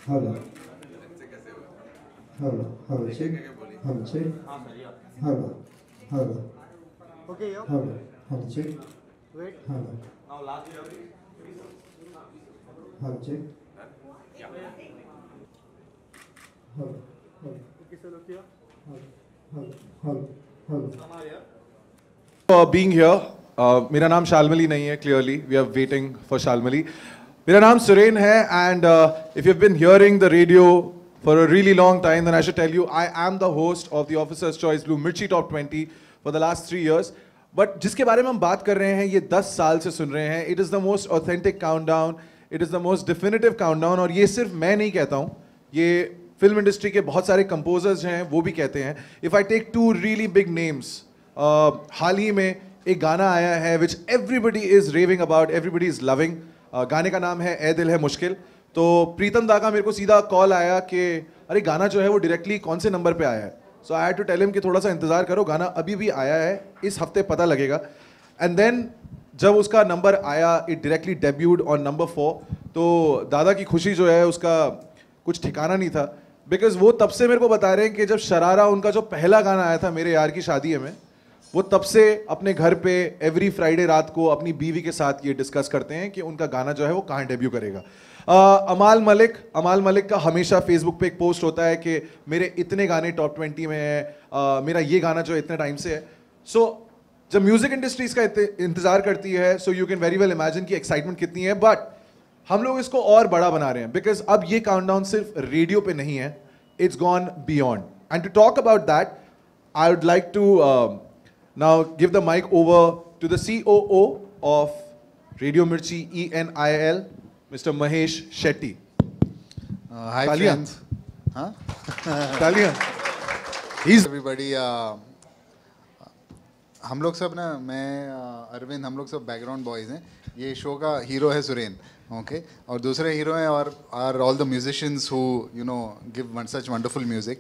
Hello hello hello check hello check hello hello Okay, yo. Hello hello check Wait. Hello Now last. Hello check hello hello Okay, so look here. Hello hello hello Come here. being here. मेरा नाम शालमली नहीं है, clearly we are waiting for शालमली. मेरा नाम सुरेन है, and if you've been hearing the radio for a really long time, then I should tell you I am the host of the Officer's Choice Blue Mirchi Top 20 for the last 3 years. But जिसके बारे में हम बात कर रहे हैं, ये 10 साल से सुन रहे हैं. It is the most authentic countdown. It is the most definitive countdown. और ये सिर्फ मैं नहीं कहता हूँ, ये फिल्म इंडस्ट्री के बहुत सारे कंपोजर्स हैं, वो भी कहते हैं. If I take two really big names, हाल ही में एक गाना आया है which everybody is raving about, everybody is loving. गाने का नाम है ए दिल है मुश्किल. तो प्रीतम दा का मेरे को सीधा कॉल आया कि अरे गाना जो है वो डायरेक्टली कौन से नंबर पे आया है. So I had to tell him कि थोड़ा सा इंतजार करो, गाना अभी भी आया है, इस हफ्ते पता लगेगा. एंड देन जब उसका नंबर आया, इट डायरेक्टली डेब्यूड ऑन नंबर 4. तो दादा की खुशी जो है उसका कुछ ठिकाना नहीं था, बिकॉज वो तब से मेरे को बता रहे हैं कि जब शरारा उनका जो पहला गाना आया था मेरे यार की शादी में, वो तब से अपने घर पे एवरी फ्राइडे रात को अपनी बीवी के साथ ये डिस्कस करते हैं कि उनका गाना जो है वो कहाँ डेब्यू करेगा. अमाल मलिक का हमेशा फेसबुक पे एक पोस्ट होता है कि मेरे इतने गाने टॉप 20 में है, मेरा ये गाना जो इतने टाइम से है. सो जब म्यूजिक इंडस्ट्री इसका इंतजार करती है, so you can very well imagine की एक्साइटमेंट कितनी है. बट हम लोग इसको और बड़ा बना रहे हैं, बिकॉज अब ये काउंटडाउन सिर्फ रेडियो पे नहीं है, it's gone beyond. And to talk about that, I would like to now give the mic over to the COO of Radio Mirchi ENIL, Mr. Mahesh Shetty. Hi Talian. friends. Huh? Talian. He's Everybody. हम लोग सब ना, मैं अरविंद, हम लोग सब background boys हैं. ये शो का हीरो है सुरेन, ओके, और दूसरे हीरो हैं और are all the musicians who you know give such wonderful music.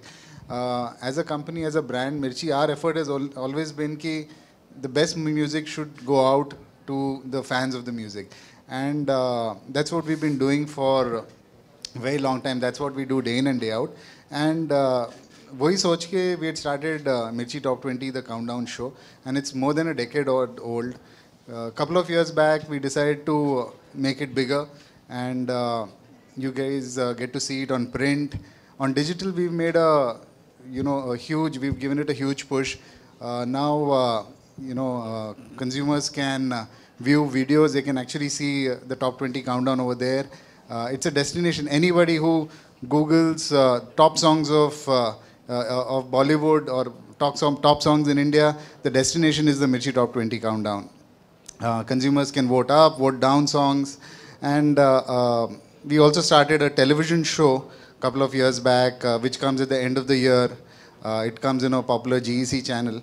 As a company, as a brand, Mirchi, our effort has always been ki the best music should go out to the fans of the music, and that's what we've been doing for a very long time. That's what we do day in and day out. And वही सोच के we had started Mirchi Top 20, the countdown show, and it's more than a decade old. Couple of years back, we decided to make it bigger, and you guys get to see it on print. On digital, we've made we've given it a huge push. Now, consumers can view videos. They can actually see the top 20 countdown over there. It's a destination. Anybody who Googles top songs of Bollywood or top songs in India, the destination is the Mirchi Top 20 countdown. Consumers can vote up, vote down songs, and we also started a television show couple of years back, which comes at the end of the year. It comes in a popular GEC channel.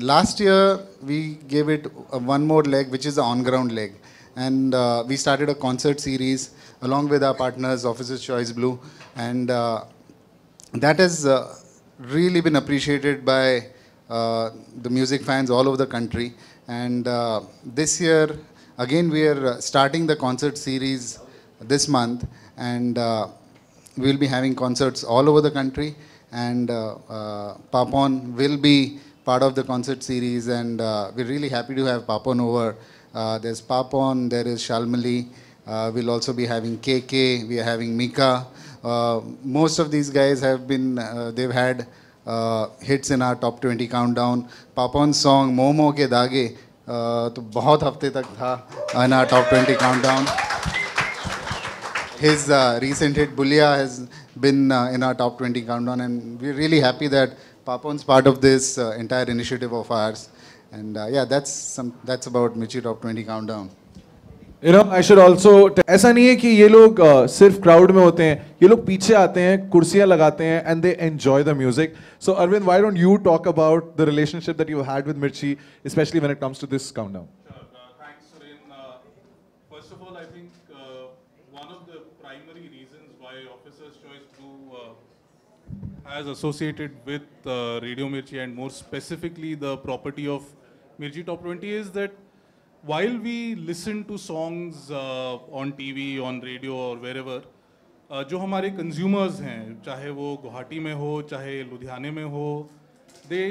Last year, we gave it one more leg, which is the on-ground leg. And we started a concert series along with our partners, Officer's Choice Blue. And that has really been appreciated by the music fans all over the country. And this year, again, we are starting the concert series this month. And we'll be having concerts all over the country, and Papon will be part of the concert series, and we're really happy to have Papon over. There's Papon, there is Shalmali, we'll also be having KK, we are having Mika. Most of these guys have been, they've had hits in our top 20 countdown. Papon's song Momo Ke Dage तो बहुत हफ्ते तक था in our top 20 countdown. His recent hit Bulia has been in our top 20 countdown, and we're really happy that Papon's part of this entire initiative of ours. And yeah, that's about Mirchi Top 20 countdown. You know, I should also ऐसा नहीं है कि ये लोग सिर्फ crowd में होते हैं, ये लोग पीछे आते हैं, कुर्सियां लगाते हैं, and they enjoy the music. So Arvind, why don't you talk about the relationship that you had with Mirchi, especially when it comes to this countdown? Thanks, Suren. First of all, I think one of the primary reasons why Officer's Choice Blue has associated with Radio Mirchi, and more specifically the property of Mirchi Top 20, is that while we listen to songs on TV, on radio, or wherever, जो हमारे consumers हैं, चाहे वो गुवाहाटी में हो चाहे लुधियाने में हो, दे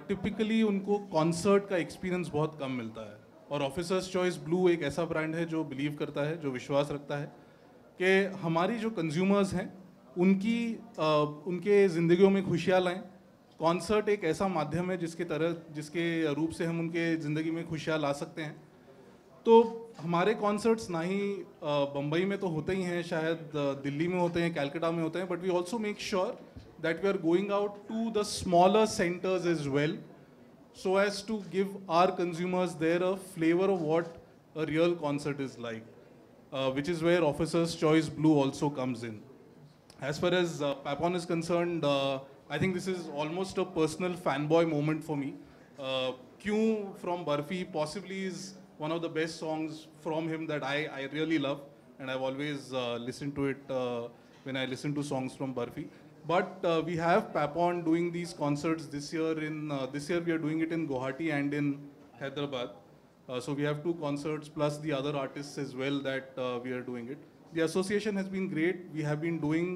टिपिकली उनको कॉन्सर्ट का एक्सपीरियंस बहुत कम मिलता है। और ऑफिसर्स चॉइस ब्लू एक ऐसा ब्रांड है जो बिलीव करता है, जो विश्वास रखता है कि हमारी जो कंज्यूमर्स हैं उनके ज़िंदगियों में खुशियाँ लाएं। कॉन्सर्ट एक ऐसा माध्यम है जिसके रूप से हम उनके ज़िंदगी में खुशियाँ ला सकते हैं। तो हमारे कॉन्सर्ट्स ना ही बम्बई में तो होते ही हैं, शायद दिल्ली में होते हैं, कैलकाटा में होते हैं, but we also make sure that we are going out to the smaller centres as well, so as to give our consumers there a flavor of what a real concert is like, which is where Officer's Choice Blue also comes in. As far as Papon is concerned, I think this is almost a personal fanboy moment for me. Kyun from Barfi possibly is one of the best songs from him that I really love, and I've always listened to it when I listen to songs from Barfi. But we have Papon doing these concerts this year. This year we are doing it in Guwahati and in Hyderabad. So we have 2 concerts plus the other artists as well that we are doing it. The association has been great. We have been doing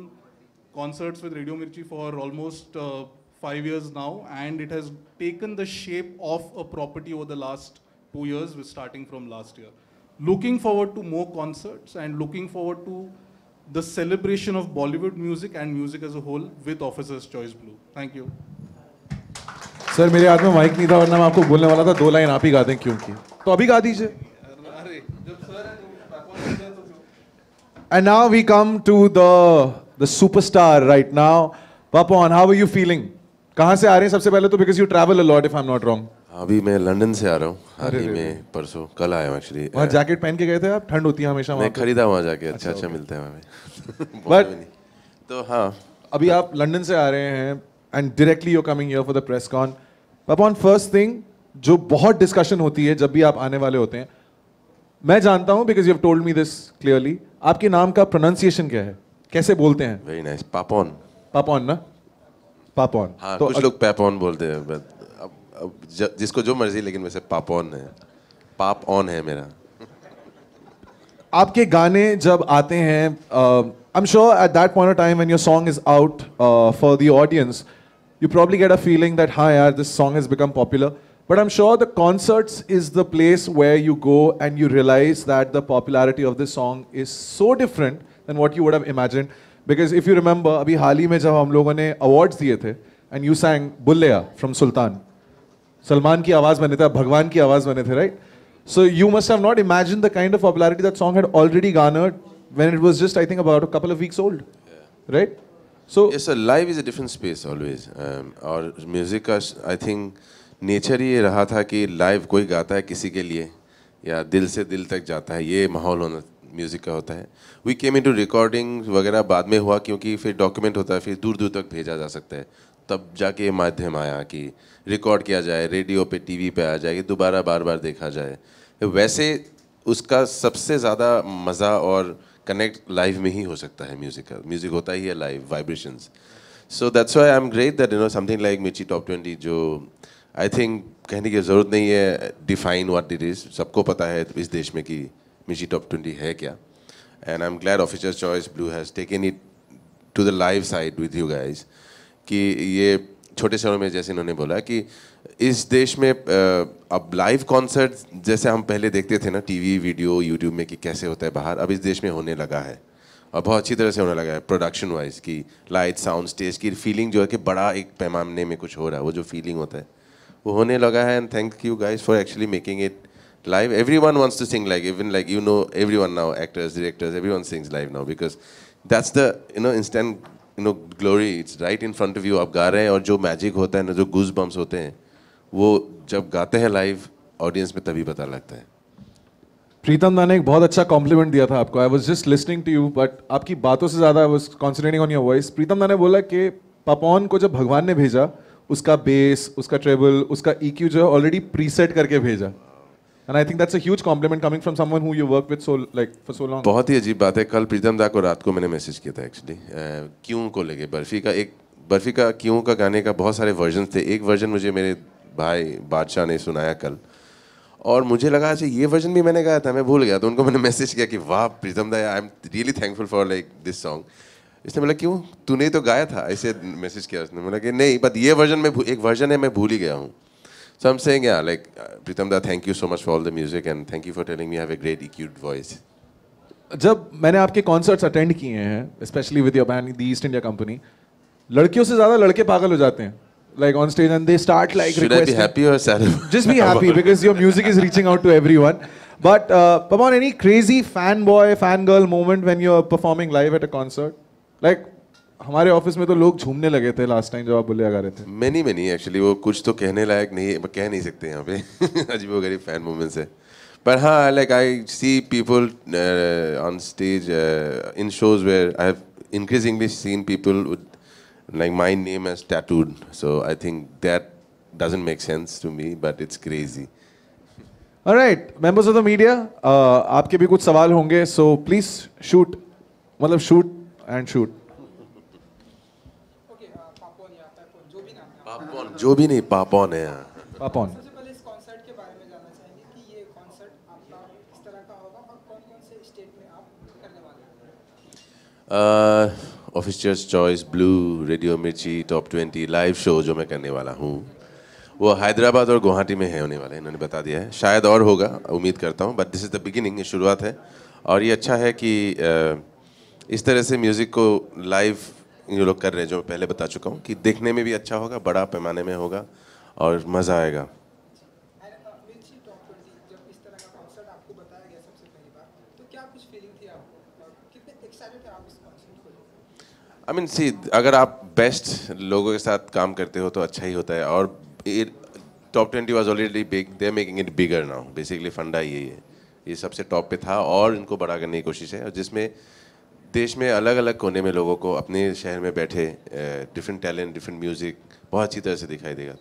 concerts with Radio Mirchi for almost 5 years now, and it has taken the shape of a property over the last 2 years, with starting from last year. Looking forward to more concerts and looking forward to the celebration of Bollywood music and music as a whole with Officer's Choice Blue. Thank you. Sir मेरे हाथ में mic नहीं था, वरना मैं आपको बोलने वाला था 2 लाइन आप ही गा दें क्योंकि, तो अभी गा दीजिए। अरे जब सर है तो पापा बोलते हैं तो। And now we come to the superstar right now. Papon, how are you feeling? कहाँ से आ रहे हैं सबसे पहले तो, because you travel a lot if I'm not wrong. अभी मैं लंदन से आ रहा हूँ, हाल ही में परसों कल आया हूँ एक्चुअली। वहाँ जैकेट पहन के गए थे आप? ठंड होती है हमेशा वहाँ मैं खरीदा वहाँ जाके, अच्छा मिलता है वहाँ पे। But तो हाँ, अभी आप लंदन से आ रहे हैं and directly you're coming here for the press con. Papon, first thing जो बहुत डिस्कशन होती है जब भी आप आने वाले होते हैं, मैं जानता हूँ because you've told me this clearly, आपके नाम का प्रोनाउंसिएशन क्या है, कैसे बोलते हैं? Very nice, Papon. पापॉन ना, पापॉन। हाँ, तो कुछ लोग पैपॉन बोलते हैं, but अब जिसको जो मर्जी, लेकिन वैसे पापॉन है, पाप ऑन है मेरा। आपके गाने जब आते हैं, I'm sure at that point of time when your song is out for the audience, you probably get a feeling that हाँ यार, this song has become popular. But I'm sure the concerts is the place where you go and you realize that the popularity of this song is so different than what you would have imagined. Because if you remember, अभी हाल ही में जब हम लोगों ने awards दिए थे, and you sang बुल्लेया from Sultan, Salman की आवाज बने थे, भगवान की आवाज बने थे, right? So you must have not imagined the kind of popularity that song had already garnered when it was just, I think, about a couple of weeks old, right? So yes, sir, live is a different space always. और music का I think nature ही ये रहा था कि live कोई गाता है किसी के लिए या दिल से दिल तक जाता है, ये माहौल होना म्यूजिक का होता है। वी केम इनटू रिकॉर्डिंग वगैरह बाद में हुआ, क्योंकि फिर डॉक्यूमेंट होता है, फिर दूर दूर तक भेजा जा सकता है, तब जाके ये माध्यम आया कि रिकॉर्ड किया जाए, रेडियो पे, टीवी पे आ जाए, दोबारा बार बार देखा जाए। वैसे उसका सबसे ज़्यादा मज़ा और कनेक्ट लाइव में ही हो सकता है म्यूज़िक का। म्यूज़िक होता ही है live, vibrations. So that's why I am great that something like मिर्ची टॉप 20, जो आई थिंक कहने की ज़रूरत नहीं है डिफाइन व्हाट इट इज़, सबको पता है इस देश में कि मिर्ची टॉप 20 है क्या। And I am glad Officer's Choice Blue has taken it to the live side with you guys, कि ये छोटे शहरों में, जैसे इन्होंने बोला कि इस देश में अब लाइव कॉन्सर्ट जैसे हम पहले देखते थे ना टीवी, वीडियो, यूट्यूब में कि कैसे होता है बाहर, अब इस देश में होने लगा है और बहुत अच्छी तरह से होने लगा है। प्रोडक्शन वाइज की लाइट, साउंड, स्टेज की फीलिंग जो है कि बड़ा एक पैमाने में कुछ हो रहा है, वो जो फीलिंग होता है वो होने लगा है। And thank you guys for actually making it live. Everyone wants to sing live, even like everyone now, actors, directors, everyone sings live now because that's the instant glory. It's right in front of you. आप गा रहे हैं और जो magic होता है ना, जो गूज बम्स होते हैं, वो जब गाते हैं लाइव ऑडियंस में तभी पता लगता है। प्रीतम दा ने एक बहुत अच्छा कॉम्प्लीमेंट दिया था आपको। I was just listening to you, but आपकी बातों से ज़्यादा I was concentrating on your voice. Pritam da ने बोला कि पापॉन को जब भगवान ने भेजा, उसका बेस, उसका ट्रेबल, उसका EQ जो है ऑलरेडी प्रीसेट करके भेजा। And I think that's a huge compliment coming from someone who you worked with for so long. बहुत ही अजीब बात है, कल प्रीतम दा को रात को मैंने मैसेज किया था एक्चुअली, क्यों को लेके। बर्फी का क्यों का गाने का बहुत सारे वर्जन थे। एक वर्जन मुझे मेरे भाई बादशाह ने सुनाया कल, और मुझे लगा अच्छा ये वर्जन भी मैंने गाया था, मैं भूल गया, तो उनको मैंने मैसेज किया कि वाह प्रीतम दा, I am really thankful for like this song. इसने बोला क्यों, तूने तो गाया था, ऐसे मैसेज किया उसने। बोला कि नहीं बट ये वर्जन में एक वर्जन है मैं भूल ही गया हूँ। सो आई एम सेइंग या लाइक प्रीतम दा, thank you so much for all the music and thank you for telling me I have a great EQ'd voice. जब मैंने आपके कॉन्सर्ट्स अटेंड किए हैं specially with your band the east India company, लड़कियों से ज्यादा लड़के पागल हो जाते हैं like on stage and they start like Should I be happy or sad? Just be happy because your music is reaching out to everyone. But Pawan, any crazy fanboy fangirl moment when you're performing live at a concert? Like हमारे office में तो लोग झूमने लगे थे last time जब आप बुल्लिया गा रहे थे। Many actually, वो कुछ तो कहने लायक नहीं, कह नहीं सकते यहाँ पे अजीबोगरीब फैन मोमेंट्स है। But हाँ, like I see people on stage in shows where I have increasingly seen people with like my name as tattooed, so I think that doesn't make sense to me, but it's crazy. All right, members of the media, आपके भी कुछ सवाल होंगे, so please shoot, मतलब shoot and shoot. Papon जो भी नहीं, पापॉन है यहाँ। पापॉन। सबसे पहले इस कॉन्सर्ट के बारे में जानना चाहेंगे कि ये कॉन्सर्ट आपका किस तरह का होगा और कौन-कौन से स्टेट में आप करने वाले हैं? ऑफिसर्स चॉइस, ब्लू, रेडियो मिर्ची, टॉप 20 लाइव शो जो मैं करने वाला हूँ वो हैदराबाद और गुवाहाटी में है होने वाला है, इन्होंने बता दिया है। शायद और होगा, उम्मीद करता हूँ, but this is the beginning, ये शुरुआत है। और ये अच्छा है कि इस तरह से म्यूज़िक को लाइव ये लोग कर रहे हैं, जो मैं पहले बता चुका हूँ कि देखने में भी अच्छा होगा, बड़ा पैमाने में होगा और मज़ा आएगा। मिर्ची टॉप 20 जब इस तरह का कॉन्सर्ट आपको बताया गया सबसे पहली बार, तो क्या कुछ फीलिंग थी आपको? कितने एक्साइटेड थे आप इस कॉन्सर्ट को लेकर? आई मीन सी, अगर आप बेस्ट लोगों के साथ काम करते हो तो अच्छा ही होता है। और top 20 was already big, they are making it bigger now. Basically फंडा यही है, ये सबसे टॉप पे था और इनको बड़ा करने की कोशिश है, और जिसमें देश में अलग अलग कोने में लोगों को अपने शहर में बैठे डिफरेंट टैलेंट, डिफरेंट म्यूजिक बहुत अच्छी तरह से दिखाई देगा।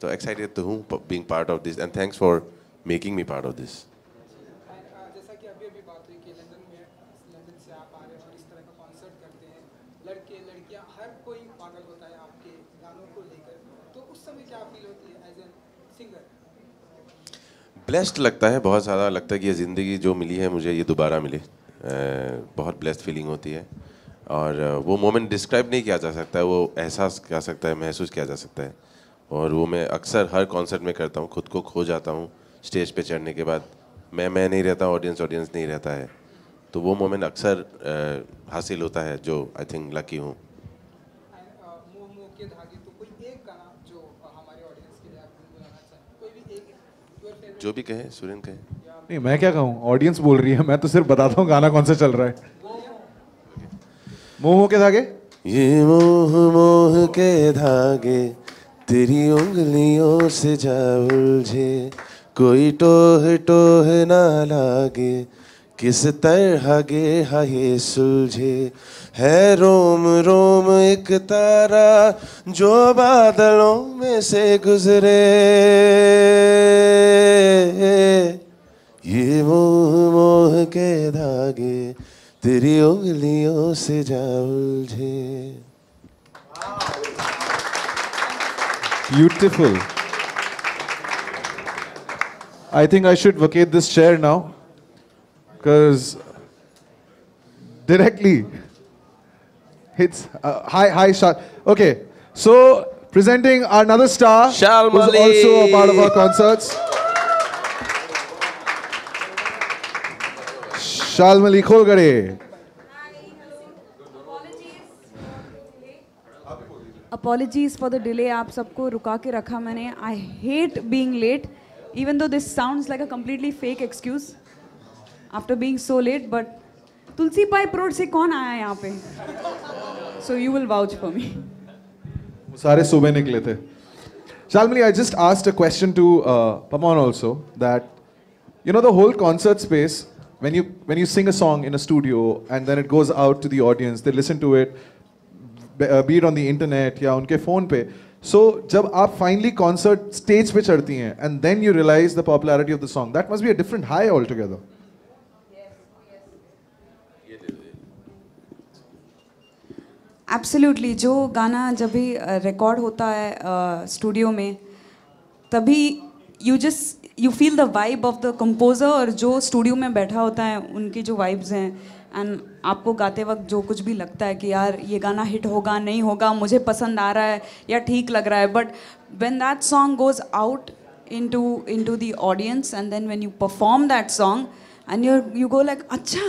तो एक्साइटेड तो हूँ being part of this and thanks for making me part of this. जैसा कि अभी बात हुई कि लंदन से आप आ रहे हैं और इस तरह का कॉन्सर्ट करते हैं, लड़के लड़कियां हर कोई पागल होता है आपके गानों को लेकर, तो उस समय क्या फील होती है एज ए सिंगर? ब्लेस्ड लगता है, बहुत ज़्यादा लगता है कि ये ज़िंदगी जो मिली है मुझे ये दोबारा मिले। बहुत ब्लेस्ड फीलिंग होती है और वो मोमेंट डिस्क्राइब नहीं किया जा सकता है, वो एहसास किया सकता है, महसूस किया जा सकता है। और वो मैं अक्सर हर कॉन्सर्ट में करता हूँ, खुद को खो जाता हूँ स्टेज पे चढ़ने के बाद। मैं नहीं रहता, ऑडियंस नहीं रहता है, तो वो मोमेंट अक्सर हासिल होता है, जो आई थिंक लकी हूँ। मुंह के धागे, तो कोई एक गाना जो हमारे ऑडियंस के लिए आप गुनगुनाना चाहें, कोई भी एक योर फेवरेट? जो भी कहे, सुरेन कहे। नहीं, मैं क्या कहूँ, ऑडियंस बोल रही है, मैं तो सिर्फ बताता हूँ गाना कौन सा चल रहा है। मोह के धागे। ये मोह मोह के धागे तेरी उंगलियों से जा उलझे, कोई टोह टोह ना लागे, किस तरह गे ये सुलझे, है रोम रोम एक तारा जो बादलों में से गुजरे, ये मोह मोह के धागे तेरी उंगलियों से जा उलझे। Beautiful. I think I should vacate this chair now, because directly hits. Hi, Shal. Okay, so presenting another star who's also a part of our concerts. Shalmali Kholgade. Apologies for the delay. आप सबको रुका के रखा मैंने. I hate being late, even though this sounds like a completely fake excuse after being so late. But Tulsi pipe road से कौन आया यहाँ पे? So you will vouch for me. सारे सुबह निकले थे. Shalmali, I just asked a question to Paman also, that you know the whole concert space, when you sing a song in a studio and then it goes out to the audience, they listen to it, be it on the internet या उनके phone पे. So जब आप finally concert stage पे चढ़ती हैं and then you realize the popularity of the song, that must be a different high altogether. Absolutely. जो गाना जब भी रिकॉर्ड होता है स्टूडियो में, तभी you feel the vibe of the composer और जो स्टूडियो में बैठा होता है उनकी जो vibes हैं एंड आपको गाते वक्त जो कुछ भी लगता है कि यार ये गाना हिट होगा नहीं होगा मुझे पसंद आ रहा है या ठीक लग रहा है but when that song goes out into the audience and then when you perform that song and you go like अच्छा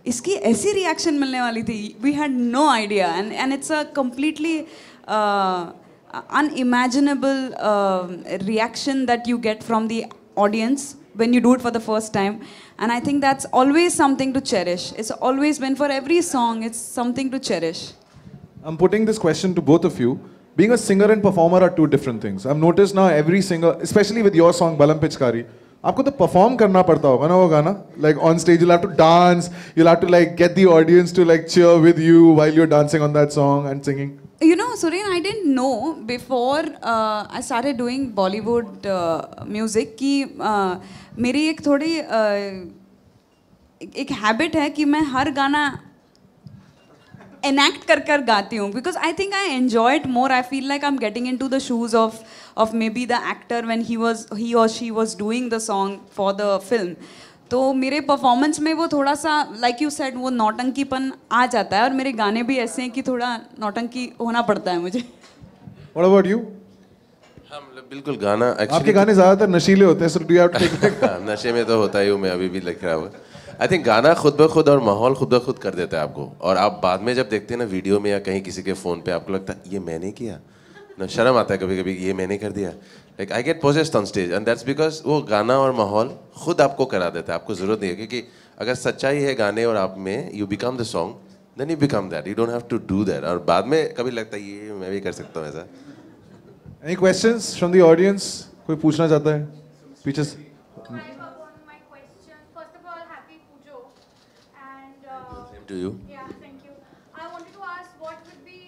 इसकी ऐसी रिएक्शन मिलने वाली थी we had no idea and it's a completely unimaginable reaction that you get from the audience when you do it for the first time and I think that's always something to cherish. It's always been for every song, it's something to cherish. I'm putting this question to both of you. Being a singer and performer are two different things. I've noticed now every singer, especially with your song Balam Pichkari, आपको तो perform करना पड़ता होगा ना वो गाना? Like on stage you'll have to dance, you'll have to like get the audience to like cheer with you while you're dancing on that song and singing. You know, Sureen, I didn't know before I started doing Bollywood music कि मेरी एक थोड़ी एक habit है कि मैं हर गाना enact कर गाती हूँ because I think I enjoy it more. I feel like I'm getting into the shoes of maybe the actor when he or she was doing the song for the film. तो मेरे performance में वो थोड़ा सा like you said वो नौटंकीपन आ जाता है और मेरे गाने भी ऐसे हैं कि थोड़ा नौटंकी होना पड़ता है मुझे. What about you? हाँ मतलब बिल्कुल गाना आपके गाने ज़्यादातर नशीले होते हैं so do you have to take नशे में तो होता ही हूँ मैं अभी भी लिख रहा हूँ. आई थिंक गाना खुद ब खुद और माहौल खुद ब खुद कर देता है आपको और आप बाद में जब देखते हैं ना वीडियो में या कहीं किसी के फ़ोन पे आपको लगता है ये मैंने किया ना शर्म आता है कभी कभी ये मैंने कर दिया. Like I get possessed on stage and that's because वो गाना और माहौल खुद आपको करा देता है. आपको ज़रूरत नहीं है क्योंकि अगर सच्चाई है गाने और आप में you become the song then you become that. You don't have to do that. और बाद में कभी लगता है ये मैं भी कर सकता हूँ ऐसा. Any questions from the audience? कोई पूछना चाहता है पीछे से? To you. Yeah, thank you. I wanted to ask what would be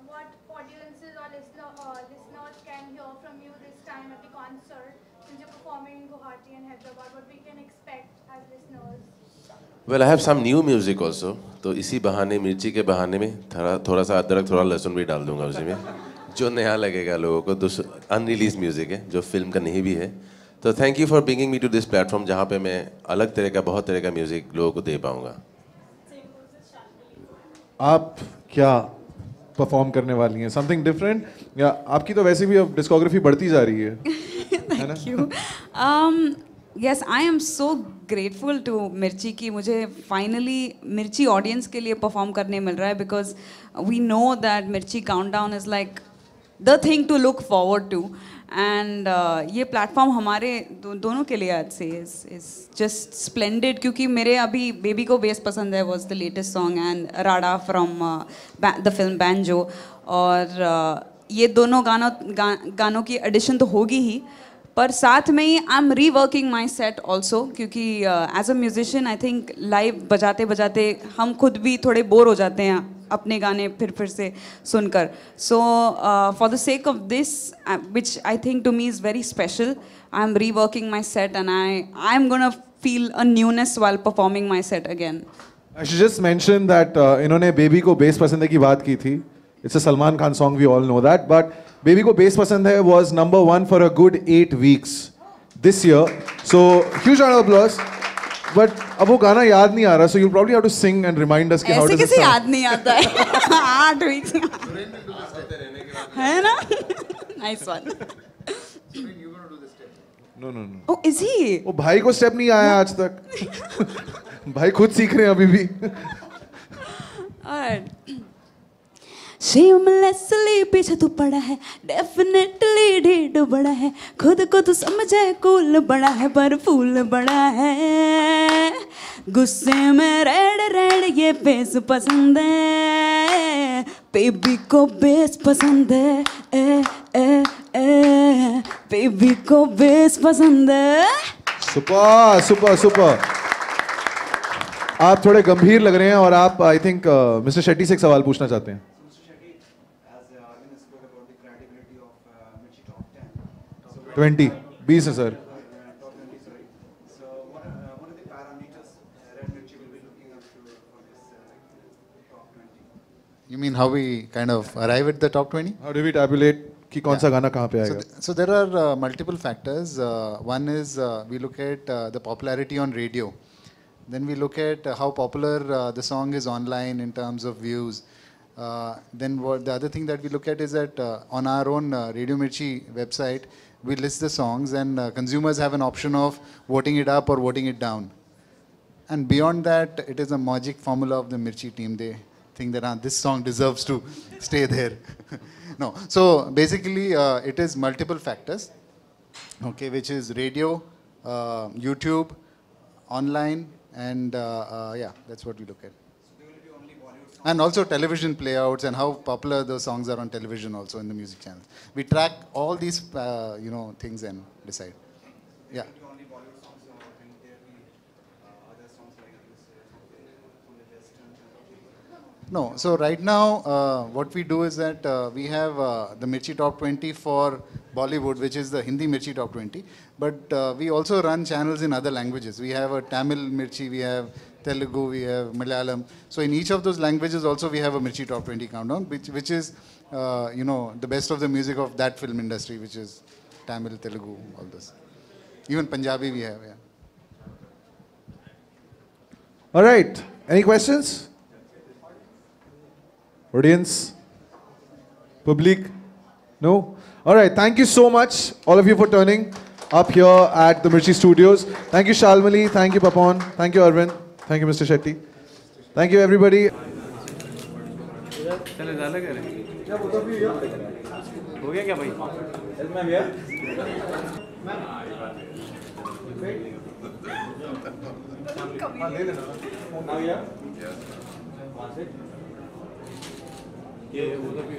what audiences or listeners can hear from you this time at the concert since you're performing in Guwahati and Hyderabad. What we can expect as listeners? Well, I have some new music also. तो इसी बहाने मिर्ची के बहाने में थोड़ा सा अदरक थोड़ा लहसुन भी डाल दूंगा उसी में जो नया लगेगा लोगों को. अनरिलीज म्यूजिक है जो फिल्म का नहीं भी है. तो thank you for bringing me to this platform जहाँ पे मैं अलग तरह का बहुत तरह का म्यूजिक लोगों को दे पाऊंगा. आप क्या परफॉर्म करने वाली हैं? समथिंग डिफरेंट या आपकी तो वैसे भी अब डिस्कोग्राफी बढ़ती जा रही है. Thank you. Yes, I am so grateful to मिर्ची कि मुझे finally मिर्ची ऑडियंस के लिए परफॉर्म करने मिल रहा है because we know that मिर्ची countdown is like the thing to look forward to and ये प्लेटफॉर्म हमारे दोनों के लिए आज से is just splendid क्योंकि मेरे अभी बेबी को बेस पसंद है was the latest song and Rada from the film Banjo और ये दोनों गानों की एडिशन तो होगी ही पर साथ में ही I am reworking my set also क्योंकि as a musician I think live बजाते बजाते हम खुद भी थोड़े बोर हो जाते हैं अपने गाने फिर से सुनकर. So for the sake of this which I think to me is very special I am reworking my set and I am gonna feel a newness while performing my set again. I should just mention that इन्होंने baby को bass पसंद है की बात की थी. It's a Salman Khan song, we all know that. But Baby Ko Bes Pasand Hai was #1 for a good 8 weeks this year. So huge round of applause. But अब वो गाना याद नहीं आ रहा, so you'll probably have to sing and remind us कि how does it sound. ऐसे कैसे याद नहीं आता है? 8 weeks है ना? Nice one. No. Oh, is he? वो भाई को स्टेप नहीं आया आज तक. भाई खुद सीख रहे हैं अभी भी. Alright. Shamelessly पीछे तू पड़ा है डेफिनेटली ढीठ बड़ा है खुद को तू समझे कूल बड़ा है पर फूल बड़ा है गुस्से में रेड ये फेस पसंद है बेबी को बेस पसंद है बेबी को बेस पसंद है. सुपर. आप थोड़े गंभीर लग रहे हैं और आप आई थिंक मिस्टर शेट्टी से एक सवाल पूछना चाहते हैं. 20 है sir. You mean how we kind of arrive at the top 20? How do we tabulate कि कौन सा गाना कहाँ पे आएगा? So there are multiple factors. One is we look at the popularity on radio. Then we look at how popular the song is online in terms of views. Then the other thing that we look at is that on our own Radio Mirchi website, we list the songs and consumers have an option of voting it up or voting it down. And beyond that, it is a magic formula of the Mirchi team. They think that this song deserves to stay there. No. So basically, it is multiple factors, okay, which is radio, YouTube, online, and yeah, that's what we look at. And also television playouts and how popular those songs are on television also in the music channels. We track all these, things and decide. Yeah. No, so right now, what we do is that we have the Mirchi Top 20 for Bollywood, which is the Hindi Mirchi Top 20. But we also run channels in other languages. We have a Tamil Mirchi, we have Telugu, we have Malayalam. So in each of those languages also we have a Mirchi Top 20 countdown, which is, the best of the music of that film industry, which is Tamil, Telugu, all this. Even Punjabi we have, yeah. All right. Any questions? Audience? Public? No? All right. Thank you so much, all of you, for turning up here at the Mirchi Studios. Thank you, Shalmali. Thank you, Papan. Thank you, Arvind. Thank you, Mr. Shetty. Thank you, everybody. हो गया क्या भाई? Ma'am यार ले लेना आ गया वहाँ से ये उधर भी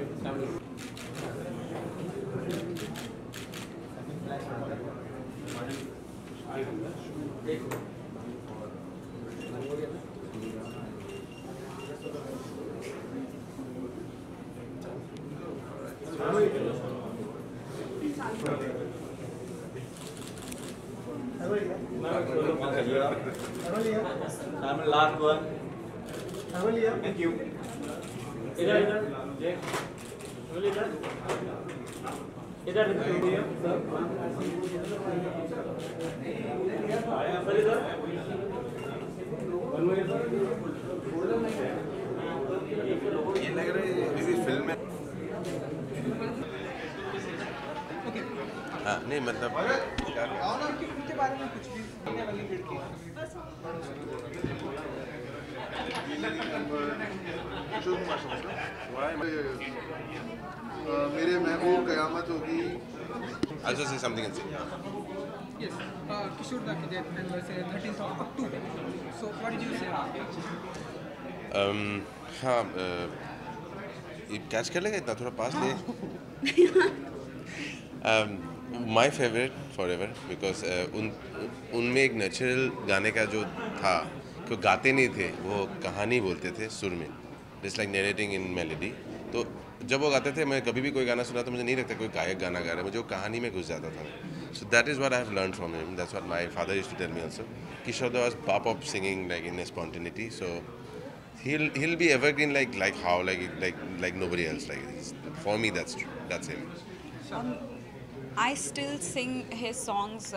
last one. Thank you. इधर इधर जय इधर इधर सर इधर ये लग रहा है किसी फिल्म में हाँ नहीं मतलब उनके बारे में कुछ भी मेरे महबूब कयामत होगी. I'll just say something and say. Yes, Kishore da ki death anniversary 13th of October. So what did you say? हाँ ये कैच कर लेगा इतना थोड़ा पास ले. My favorite forever because उनमें एक नेचुरल गाने का जो था कि गाते नहीं थे वो कहानी बोलते थे सुर में जस्ट लाइक नरेटिंग इन मेलोडी. तो जब वो गाते थे मैं कभी भी कोई गाना सुना तो मुझे नहीं लगता कोई गायक गाना गा रहा है मुझे वो कहानी में घुस जाता था. So that is what I have learn from him. That's what my father used to tell me also. Kishore da was pop up singing like in a spontaneity. So he'll be evergreen like how like nobody else. Like for me that's true. That's him. I still sing his songs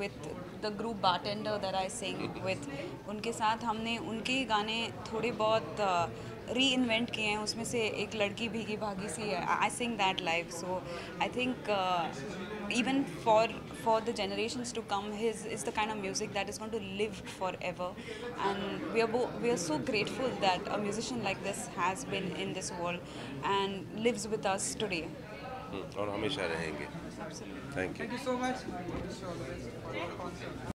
with the group Bartender that I sing with. उनके साथ हमने उनके ही गाने थोड़े बहुत reinvent किए हैं. उसमें से एक लड़की भीगी भागी सी है. I sing that live. So I think even for the generations to come, his is the kind of music that is going to live forever. And we are so grateful that a musician like this has been in this world and lives with us today. और हमेशा रहेंगे. Absolutely. Thank you. Thank you so much. I wish you all the best for your concert.